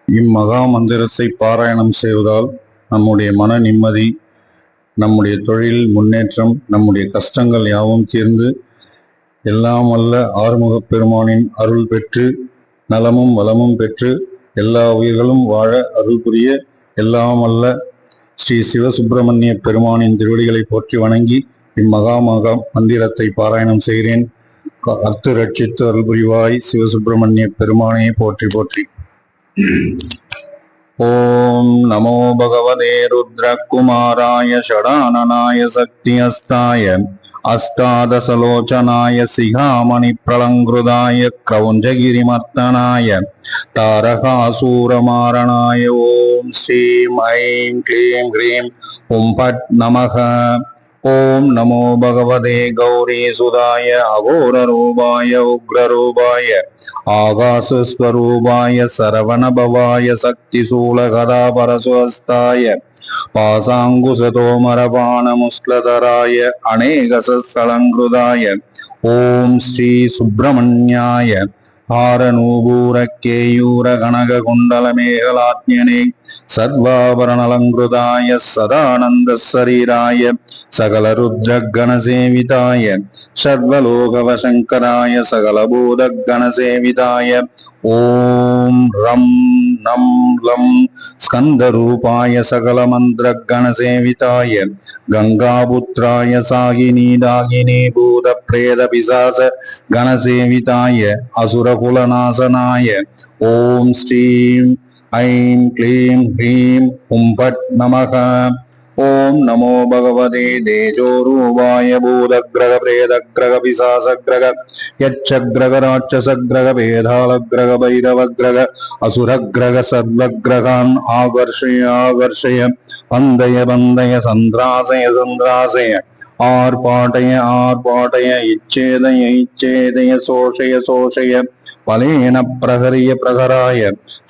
இம்மகா மந்திரத்தை பாராயணம் செய்வதால் நம்முடைய மன நிம்மதி, நம்முடைய தொழில் முன்னேற்றம், நம்முடைய கஷ்டங்கள் யாவும் தீர்ந்து எல்லாம் வல்ல ஆறுமுகப் பெருமானின் அருள் பெற்று நலமும் வளமும் பெற்று எல்லா உயிர்களும் வாழ அருள் புரிய எல்லாம் வல்ல ஸ்ரீ சிவசுப்பிரமணிய பெருமானின் திருவடிகளை போற்றி வணங்கி இம்மகா மந்திரத்தை பாராயணம் செய்கிறேன். அத்து ரட்சித்து அருள் புரிவாய் சிவசுப்பிரமணிய பெருமானே போற்றி போற்றி. ஓம் நமோ பகவதே ருத்ரகுமாராய ஷடானனாய சக்தி அஸ்தாய அஷ்டாதசலோச்சனாய சிகாமணி பிரலங்கிருதாய கிரௌஞ்சகிரிமர்த்தனாய தாரகாசூரமாரணாய ஓம் ஸ்ரீம் ஐம் க்ளீம் ஹ்ரீம் ஓம் பட் நமக. ஓம் நமோ பகவதே கௌரி சுதாய அகோரரூபாய உக்ரரூபாய ஆகாசஸ்வரூபாய சரவணபவாய சக்தி சூலகதாபரசுஹஸ்தாய பாசாங்குசதோமரபாணமுஸ்லதராய அநேகசலங்கிருதாய ஓம் ஸ்ரீ சுப்பிரமணியாய ஹாரநூபூர கேயூர கனக குண்டல மேகலாத்யனே சர்வாபரணலங்கிருதாய சதானந்த சரீராய சகல ருத்ர கணசேவிதாய சர்வலோகவசங்கராய சகலபூத கணசேவிதாய ஓம் ரம் நம் லம் ஸ்கந்தரூபாய சகலமந்திர கணசேவிதாய கங்காபுத்ராய சாகினி தாகினி பூத பிரேத பிசாச கணசேவிதாய அசுரகுலநாசனாய ஓம் ஸ்ரீம் ஐம் க்ளீம் ஹ்ரீம் ஹும் பட் நமக. ஓம் நமோ பகவதே தேஜோரூபாய பூதக்ரக பிரேதக்ரக பிசாசக்ரக யட்சக்ரக ராட்சசக்ரக பேதாளக்ரக பைரவக்ரக அசுரக்ரக சர்வக்ரகான் ஆகர்ஷய ஆகர்ஷய பந்தய பந்தய சந்திராசய சந்திராசய ஆர்பாட்டய ஆர்பாட்டய இச்சேதய இச்சேதய சோஷய சோஷய பலேன பிரகரிய பிரகராய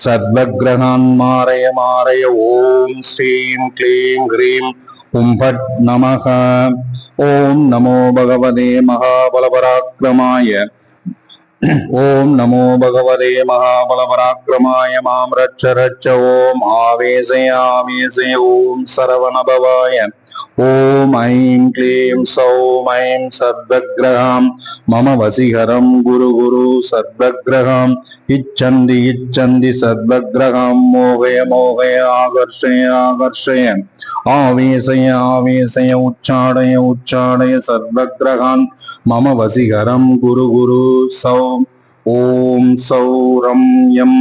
சர்வக்ரகான் மாரய மாரய. ஓம் ஸ்ரீம் க்ளீம் ஹ்ரீம் ஹும் பட் நமக. ஓம் நமோ பகவதே மகாபலபராக்கிரமாய ஓம் நமோ பகவதே மகாபலபராக்கிரமாய மாம் ரட்ச ரட்ச. ஓம் ஆவேசய ஆவேசய. ஓம் சரவணபவாய ஓம் ஐம் க்ளீம் சௌம் ஐம் சர்வக்ரகாம் மம வசீகரம் குரு குரு சர்வக்ரகாம் இச்சந்தி இச்சந்தி சர்வக்ரகாம் மோகய மோகய ஆகர்ஷய ஆகர்ஷய ஆவேசய ஆவேசய உச்சாடய உச்சாடய சர்வக்ரகான் மம வசீகரம் குரு குரு சௌம் ஓம் சௌரம் யம்